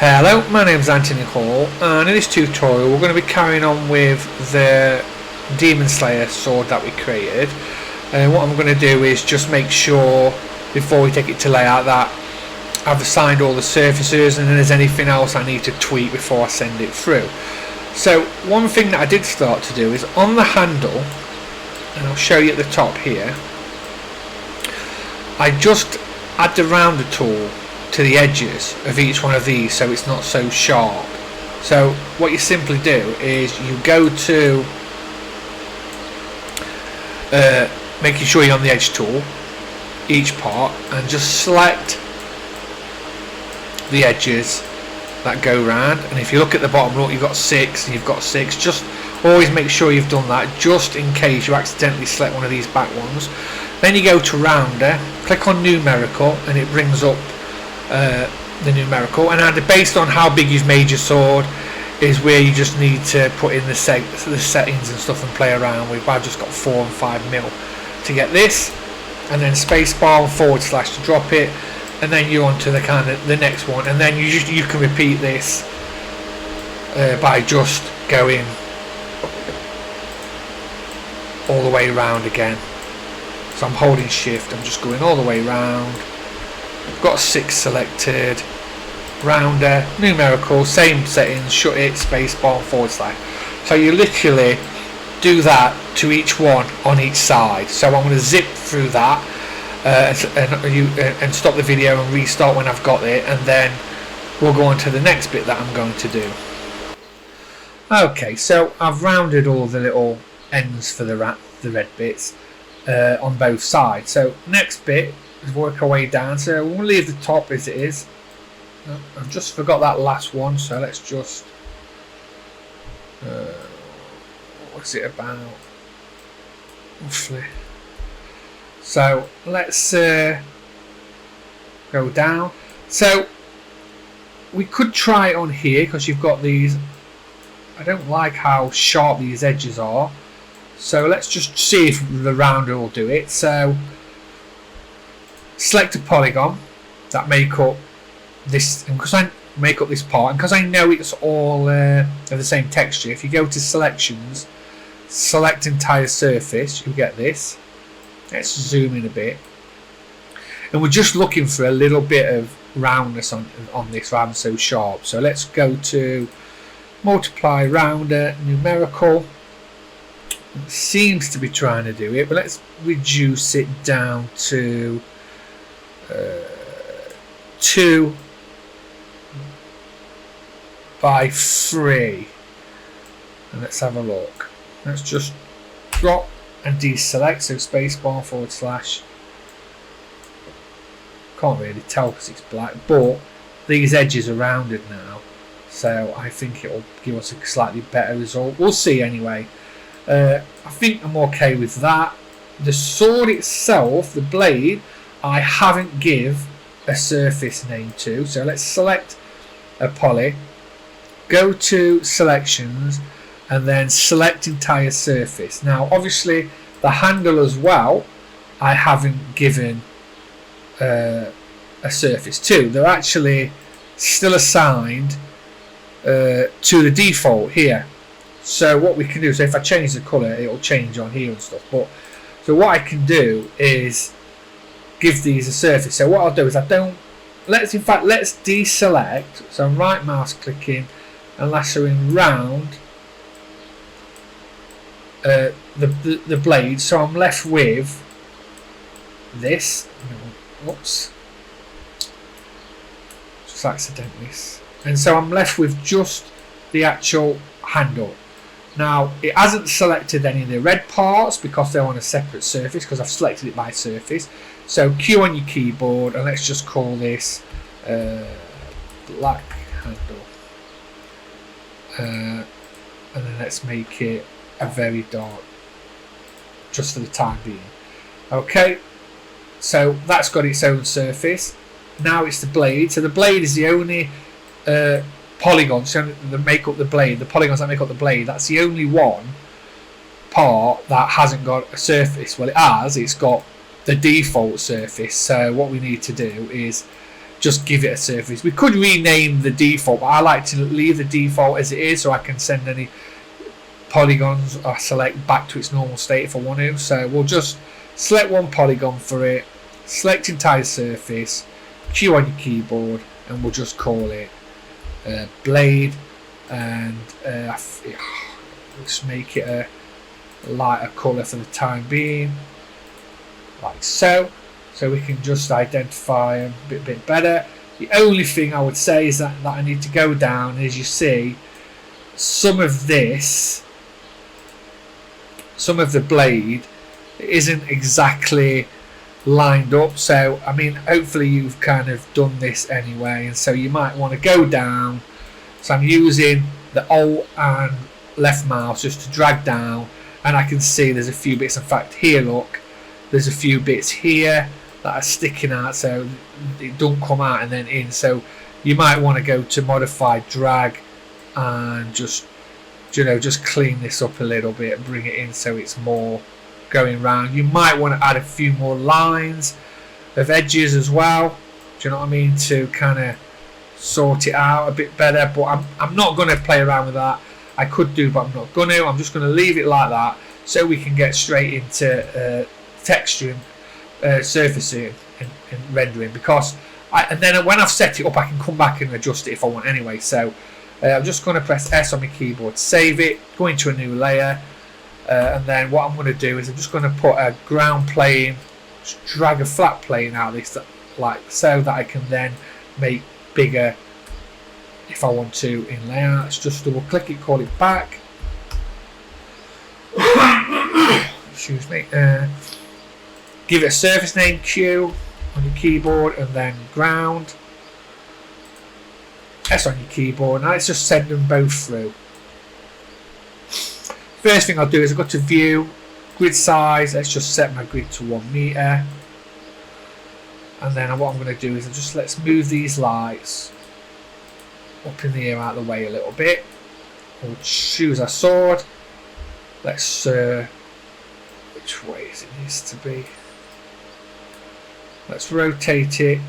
Hello, my name is Anthony Hall, and in this tutorial we're going to be carrying on with the Demon Slayer sword that we created. And what I'm going to do is just make sure before we take it to layout that I've assigned all the surfaces and if there's anything else I need to tweak before I send it through. So one thing that I did start to do is on the handle, and I'll show you at the top here, I just add the rounder tool to the edges of each one of these so it's not so sharp. So what you simply do is you go to making sure you're on the edge tool, each part, and just select the edges that go round. And if you look at the bottom, look, you've got 6 and you've got 6. Just always make sure you've done that, just in case you accidentally select one of these back ones. Then you go to rounder, click on numerical, and it brings up the numerical, and based on how big you've made your sword is where you just need to put in the settings and stuff and play around with. I've just got 4 and 5 mil to get this, and then spacebar and / to drop it, and then you're on to the kind of the next one, and then you can repeat this by just going all the way around again. So I'm holding shift, I'm just going all the way around. Got 6 selected, rounder, numerical, same settings, shut it, spacebar /. So you literally do that to each one on each side. So I'm going to zip through that and stop the video and restart when I've got it, and then we'll go on to the next bit that I'm going to do. Okay, so I've rounded all the little ends for the red bits on both sides. So next bit, work our way down. So we'll leave the top as it is. I've just forgot that last one, so let's just what's it about roughly? So let's go down. So we could try it on here because you've got these. I don't like how sharp these edges are, so let's just see if the rounder will do it. So select a polygon that make up this, and because I make up this part, and because I know it's all of the same texture, if you go to selections, select entire surface, you get this. Let's zoom in a bit, and we're just looking for a little bit of roundness on this rather than so sharp. So let's go to multiply, rounder, numerical. It seems to be trying to do it, but let's reduce it down to 2 by 3, and let's have a look. Let's just drop and deselect, so spacebar / can't really tell because it's black, but these edges are rounded now, so I think it'll give us a slightly better result. We'll see anyway. I think I'm okay with that. The sword itself, the blade, I haven't give a surface name to, so let's select a poly, go to selections, and then select entire surface. Now obviously the handle as well I haven't given a surface to. They're actually still assigned to the default here. So what we can do, so if I change the colour it'll change on here and stuff, but so what I can do is give these a surface. So what I'll do is let's deselect. So I'm right mouse clicking and lassoing round the blade, so I'm left with this. Whoops, just accidentally. And so I'm left with just the actual handle. Now it hasn't selected any of the red parts because they're on a separate surface, because I've selected it by surface. So Q on your keyboard, and let's just call this black handle, and then let's make it a very dark, just for the time being. Okay, so that's got its own surface. Now it's the blade. So the blade is the only polygons that make up the blade. The polygons that make up the blade, that's the only one part that hasn't got a surface. Well, it has. It's got the default surface. So what we need to do is just give it a surface. We could rename the default, but I like to leave the default as it is so I can send any polygons I select back to its normal state if I want to. So we'll just select one polygon for it, select entire surface, Q on your keyboard, and we'll just call it blade, and let's make it a lighter colour for the time being, like so we can just identify them a bit better. The only thing I would say is that I need to go down. As you see, some of the blade isn't exactly lined up, so I mean hopefully you've kind of done this anyway, and so you might want to go down. So I'm using the Alt and left mouse just to drag down, and I can see there's a few bits. In fact, here, look, there's a few bits here that are sticking out, so it don't come out and then in. So you might want to go to modify drag and just clean this up a little bit, bring it in so it's more going round. You might want to add a few more lines of edges as well, do you know what I mean, to kind of sort it out a bit better, but I'm not going to play around with that. I could do, but I'm not going to. I'm just going to leave it like that so we can get straight into texturing, surfacing and rendering, because and then when I've set it up I can come back and adjust it if I want anyway. So I'm just going to press S on my keyboard, save it, go into a new layer, and then what I'm going to do is I'm just going to put a ground plane, just drag a flat plane out of this, like so, that I can then make bigger if I want to in layout. Let's just double click it, call it back. Excuse me. Give it a surface name, Q on your keyboard, and then ground, S on your keyboard. Now let's just send them both through. First thing I'll do is I'll go to view, grid size. Let's just set my grid to 1 meter, and then what I'm going to do is let's move these lights up in the air out of the way a little bit. We'll choose our sword. Let's which way is it needs to be. Let's rotate it.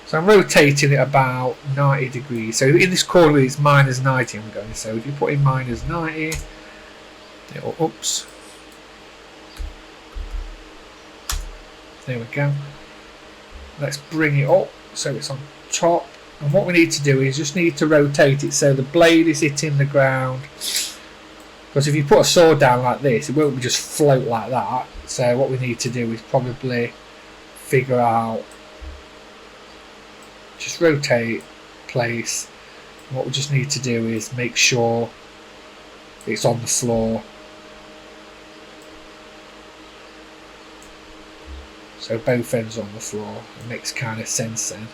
So I'm rotating it about 90 degrees. So in this corner it's -90 I'm going. So if you put in -90, it'll, oops. There we go. Let's bring it up so it's on top. And what we need to do is just need to rotate it so the blade is hitting the ground. Because if you put a sword down like this, it won't just float like that. So what we need to do is probably figure out, just rotate, place. And what we just need to do is make sure it's on the floor. So both ends on the floor. It makes kind of sense then.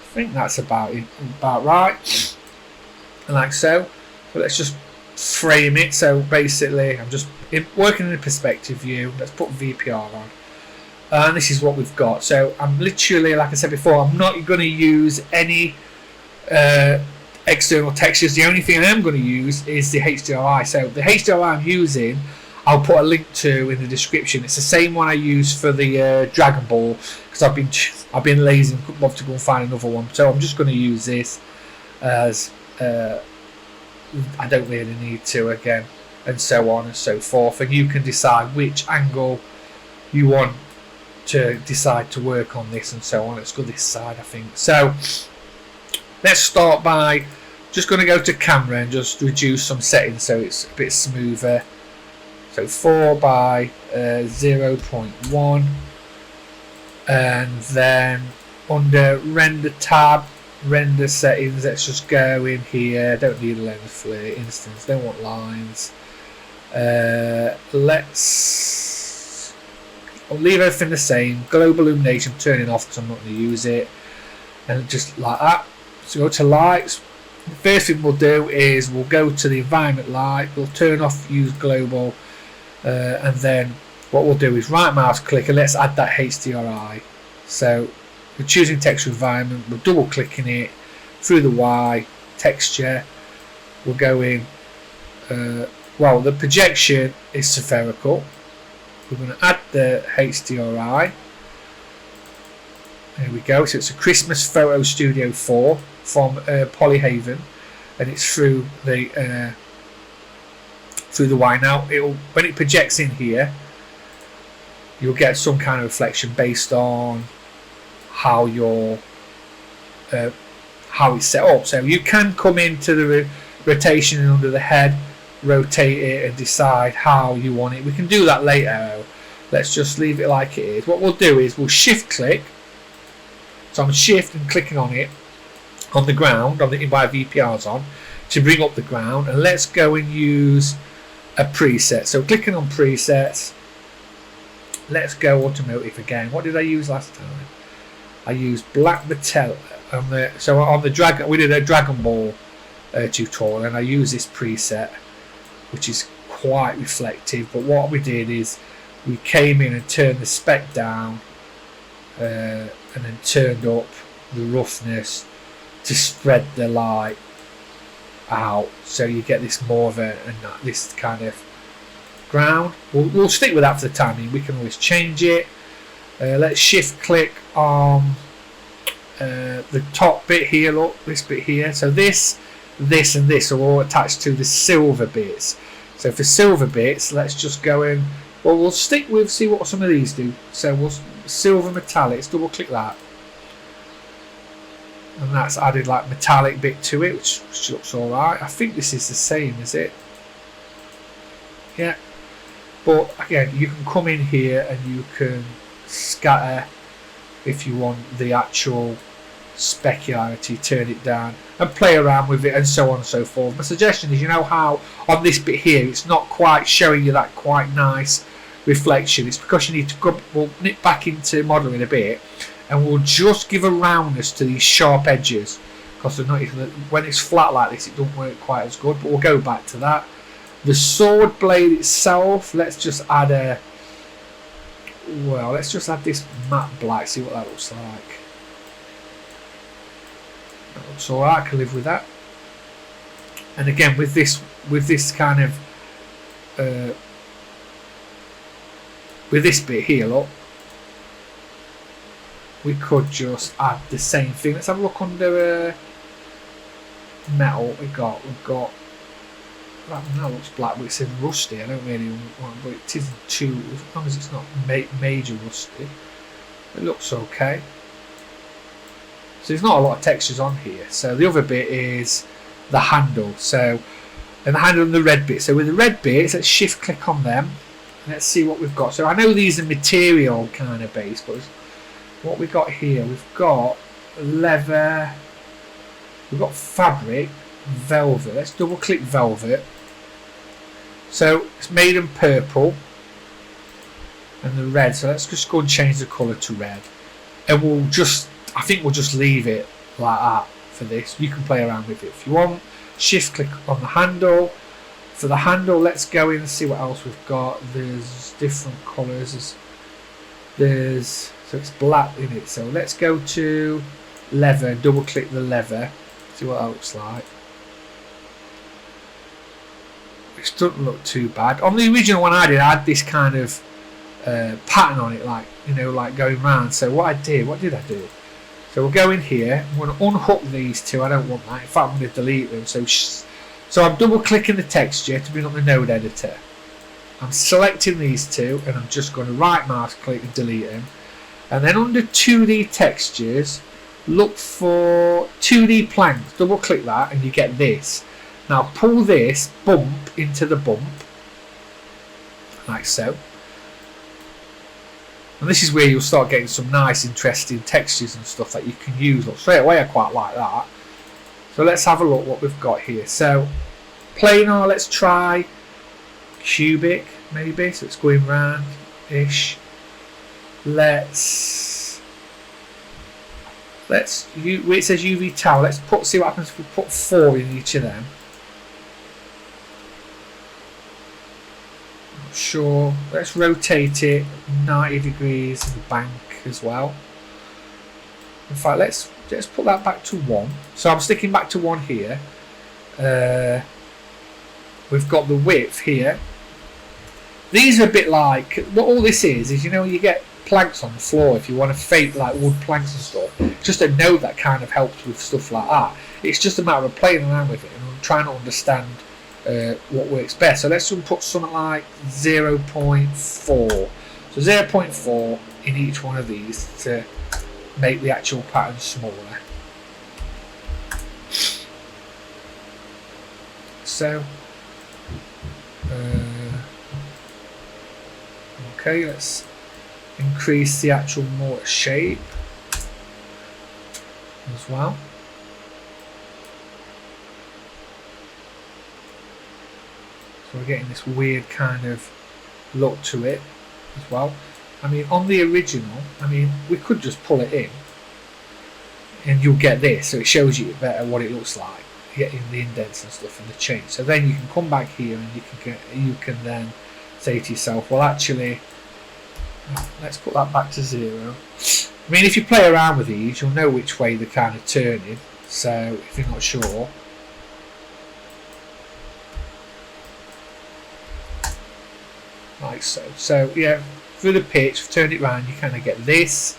I think that's about right. And like so. So let's just frame it. So basically I'm just working in a perspective view. Let's put VPR on. And this is what we've got. So I'm literally, like I said before, I'm not going to use any external textures. The only thing I am going to use is the HDRI. So the HDRI I'm using, I'll put a link to in the description. It's the same one I use for the Dragon Ball, because I've been lazy and couldn't bother to go and find another one. So I'm just going to use this as I don't really need to again, and so on and so forth. And you can decide which angle you want to decide to work on this and so on. Let's go this side, I think. So let's start by just going to go to camera and just reduce some settings so it's a bit smoother. So 4 by 0.1, and then under render tab, render settings, let's just go in here. Don't need a lens flare instance, don't want lines. I'll leave everything the same. Global illumination turning off because I'm not going to use it, and just like that. So go to lights. The first thing we'll do is we'll go to the environment light, we'll turn off use global, and then what we'll do is right mouse click and let's add that HDRI. So we're choosing texture environment, we're double clicking it through the Y, texture, we'll go in, well, the projection is spherical, we're going to add the HDRI. There we go. So it's a Christmas Photo Studio 4 from Polyhaven, and it's through the wire. Now, when it projects in here, you'll get some kind of reflection based on how how it's set up. So you can come into the rotation under the head, rotate it, and decide how you want it. We can do that later. Let's just leave it like it is. What we'll do is we'll shift click. So I'm shift and clicking on it on the ground, on the by VPR's on, to bring up the ground. And let's go and use a preset. So clicking on presets. Let's go automotive again. What did I use last time? I used black metallic. So on the Dragon, we did a Dragon Ball tutorial, and I used this preset, which is quite reflective. But what we did is we came in and turned the spec down, and then turned up the roughness to spread the light out, so you get this more of this kind of ground. We'll stick with that for the time being. We can always change it. Let's shift click on the top bit here. Look, this bit here. So this and this are all attached to the silver bits. So for silver bits, let's just go in. Well, we'll stick with, see what some of these do. So we'll silver metallics, double click that, and that's added like metallic bit to it, which looks alright. I think this is the same, is it? Yeah. But again, you can come in here and you can scatter if you want the actual specularity, turn it down and play around with it, and so on and so forth. My suggestion is, you know how on this bit here it's not quite showing you that quite nice reflection, it's because you need to go, we'll nip back into modelling a bit, and we'll just give a roundness to these sharp edges, because when it's flat like this it doesn't work quite as good. But we'll go back to that. The sword blade itself, let's just add let's just add this matte black, see what that looks like. That looks alright, I can live with that. And again, with this kind of with this bit here, look, we could just add the same thing. Let's have a look under metal. We've got that looks black, but it says rusty. I don't really want, but it isn't too, as long as it's not major rusty, it looks okay. So there's not a lot of textures on here. So the other bit is the handle. So, and the handle and the red bit. So with the red bits, let's shift click on them. Let's see what we've got. So I know these are material kind of base, but what we've got here, we've got leather, we've got fabric, velvet. Let's double click velvet. So it's made in purple and the red. So let's just go and change the colour to red. And I think we'll just leave it like that for this. You can play around with it if you want. Shift click on the handle. For the handle, let's go in and see what else we've got. There's different colours. So it's black in it. So let's go to leather, double click the leather, see what that looks like. Which doesn't look too bad. On the original one I had this kind of pattern on it, like, you know, like going round. So what did I do? So we'll go in here. I'm going to unhook these two. I don't want that. In fact, I'm going to delete them. So I'm double clicking the texture to bring up the node editor. I'm selecting these two, and I'm just going to right mouse click and delete them. And then under 2D textures, look for 2D planks. Double click that, and you get this. Now pull this bump into the bump, like so. And this is where you'll start getting some nice, interesting textures and stuff that you can use. Look, straight away I quite like that. So let's have a look what we've got here. So planar, let's try cubic maybe. So it's going round ish. Where it says UV tower, let's see what happens if we put 4 in each of them. Not sure. Let's rotate it 90 degrees in the bank as well. In fact, let's put that back to 1. So I'm sticking back to 1 here. We've got the width here. These are a bit like, what all this is, you know, you get planks on the floor if you want to fake like wood planks and stuff. Just a note that kind of helps with stuff like that. It's just a matter of playing around with it and trying to understand what works best. So let's put something like 0.4. So 0.4 in each one of these to make the actual pattern smaller. So okay, let's increase the actual mortar shape as well. So we're getting this weird kind of look to it as well. I mean, on the original, I mean, we could just pull it in and you'll get this, so it shows you better what it looks like, getting the indents and stuff and the change. So then you can come back here and you can then say to yourself, well, actually, let's put that back to 0. I mean, if you play around with these, you'll know which way they're kind of turning. So if you're not sure, like so. So yeah, through the pitch, turn it round, you kind of get this.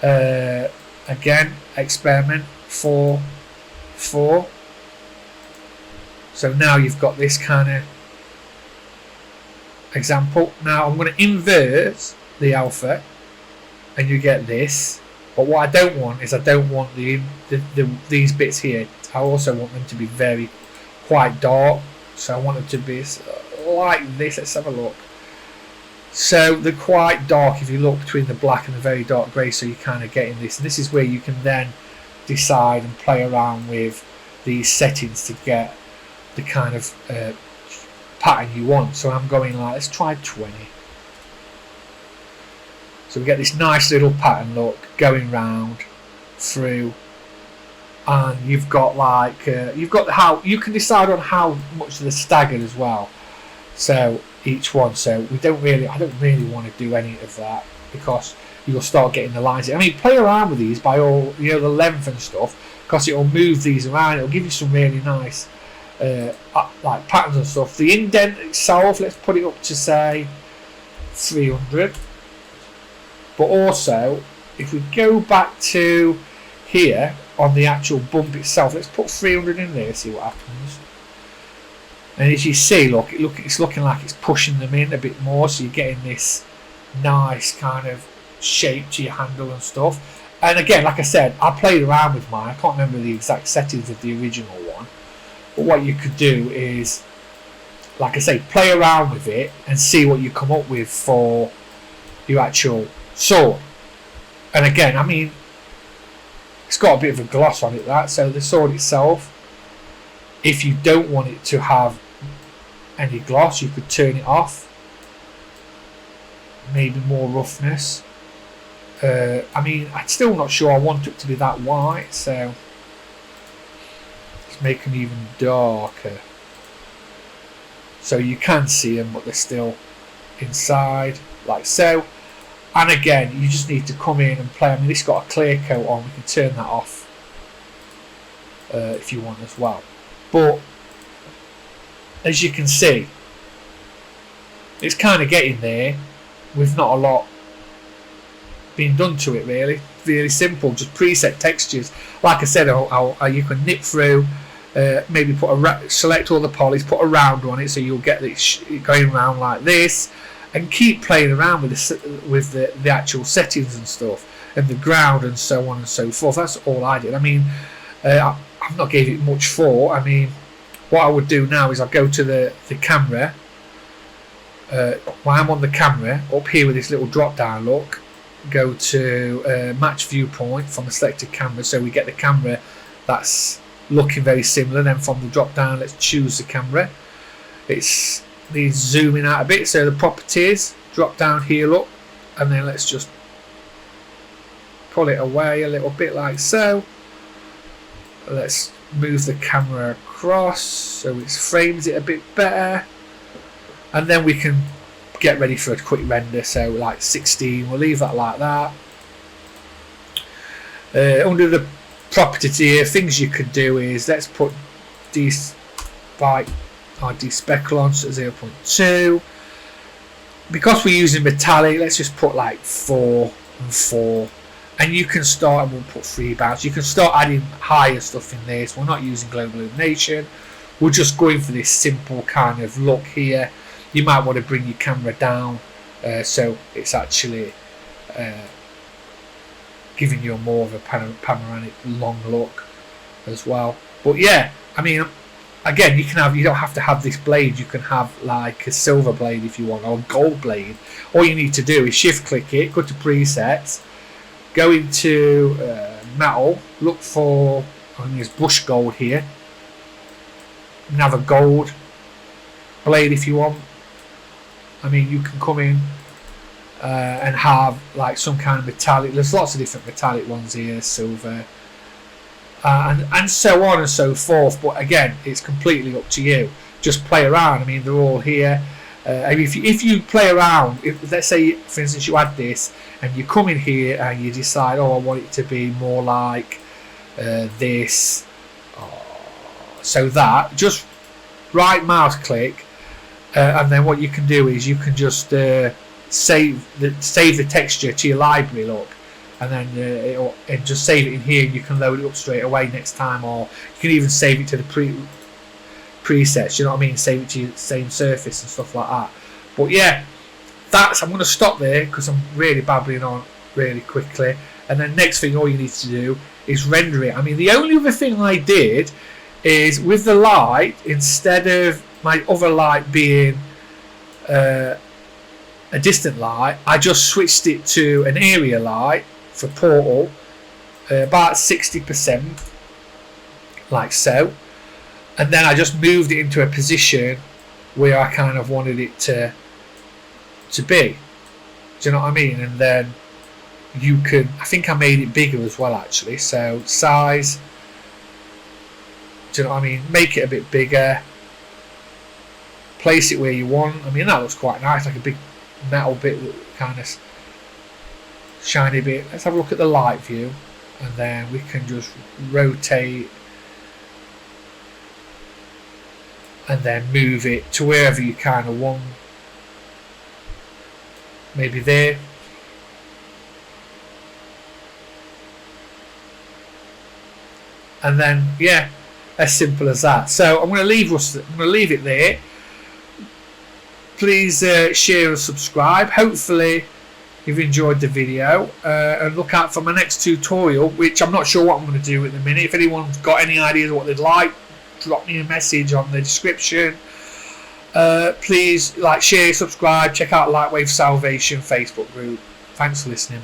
Again, experiment 4, 4. So now you've got this kind of example. Now I'm going to invert the alpha, and you get this. But what I don't want is I don't want these bits here. I also want them to be quite dark. So I want them to be like this. Let's have a look. So they're quite dark if you look between the black and the very dark grey, so you're kind of getting this. And this is where you can then decide and play around with these settings to get the kind of pattern you want. So I'm going like, let's try 20. So we get this nice little pattern look going round through, and you've got like how you can decide on how much they're staggered as well. So each one. So I don't really want to do any of that because you'll start getting the lines. I mean, play around with these by all, you know, the length and stuff, because it'll move these around. It'll give you some really nice like patterns and stuff. The indent itself, let's put it up to say 300. But also, if we go back to here on the actual bump itself, let's put 300 in there, see what happens. And as you see, look, it's looking like it's pushing them in a bit more, so you're getting this nice kind of shape to your handle and stuff. And again, like I said, I played around with mine. I can't remember the exact settings of the original one, but what you could do is, like I say, play around with it and see what you come up with for your actual sword. And again, I mean, it's got a bit of a gloss on it, that. So the sword itself, if you don't want it to have any gloss, you could turn it off. Maybe more roughness. I mean, I'm still not sure I want it to be that white, so let's make them even darker. So you can see them, but they're still inside, like so. And again, you just need to come in and play. I mean, this got a clear coat on. We can turn that off if you want as well. But as you can see, it's kind of getting there with not a lot being done to it, really. Really simple, just preset textures. Like I said, you can nip through, maybe select all the polys, put a round on it, so you'll get it going around like this, and keep playing around with the actual settings and stuff, and the ground and so on and so forth. That's all I did. I mean, I've not gave it much thought. I mean, what I would do now is I go to the camera. While I'm on the camera, up here with this little drop down look, go to match viewpoint from the selected camera, so we get the camera that's looking very similar. Then from the drop down, let's choose the camera. It's needs zooming out a bit, so the properties, drop down here, look, and then let's just pull it away a little bit like so. Let's move the camera across so it frames it a bit better, and then we can get ready for a quick render. So like 16, we'll leave that like that. Under the properties here, things you could do is, let's put these by our despeckle on to 0.2. because we're using metallic, let's just put like 4 and 4, and you can start, and we'll put 3 bounce. You can start adding higher stuff in this. We're not using global illumination. We're just going for this simple kind of look here. You might want to bring your camera down so it's actually giving you more of a panoramic long look as well. But yeah, I mean, again, you don't have to have this blade. You can have like a silver blade if you want, or a gold blade. All you need to do is shift click it, go to presets, go into metal, look for, I think it's bush gold here, and have a gold blade if you want. I mean, you can come in and have like some kind of metallic. There's lots of different metallic ones here, silver, and so on and so forth. But again, it's completely up to you. Just play around. I mean, they're all here. If you play around, let's say for instance you add this and you come in here and you decide, oh, I want it to be more like this, so that, just right mouse click, and then what you can do is you can just save the texture to your library, look, and then and just save it in here, and you can load it up straight away next time, or you can even save it to the presets, you know what I mean, save it to your same surface and stuff like that. But yeah, I'm going to stop there because I'm really babbling on really quickly. And then next thing, all you need to do is render it. I mean, the only other thing I did is with the light, instead of my other light being a distant light, I just switched it to an area light for Portal, about 60%, like so. And then I just moved it into a position where I kind of wanted it to be. Do you know what I mean? And then you can, I think I made it bigger as well actually. So size, do you know what I mean? Make it a bit bigger. Place it where you want. I mean, that looks quite nice, like a big metal bit, kind of shiny bit. Let's have a look at the light view, and then we can just rotate and then move it to wherever you kind of want. Maybe there. And then yeah, as simple as that. So I'm going to leave it there. Please share and subscribe. Hopefully you've enjoyed the video, and look out for my next tutorial, which I'm not sure what I'm going to do at the minute. If anyone's got any ideas of what they'd like, drop me a message on the description. Please like, share, subscribe, check out Lightwave Salvation Facebook group. Thanks for listening.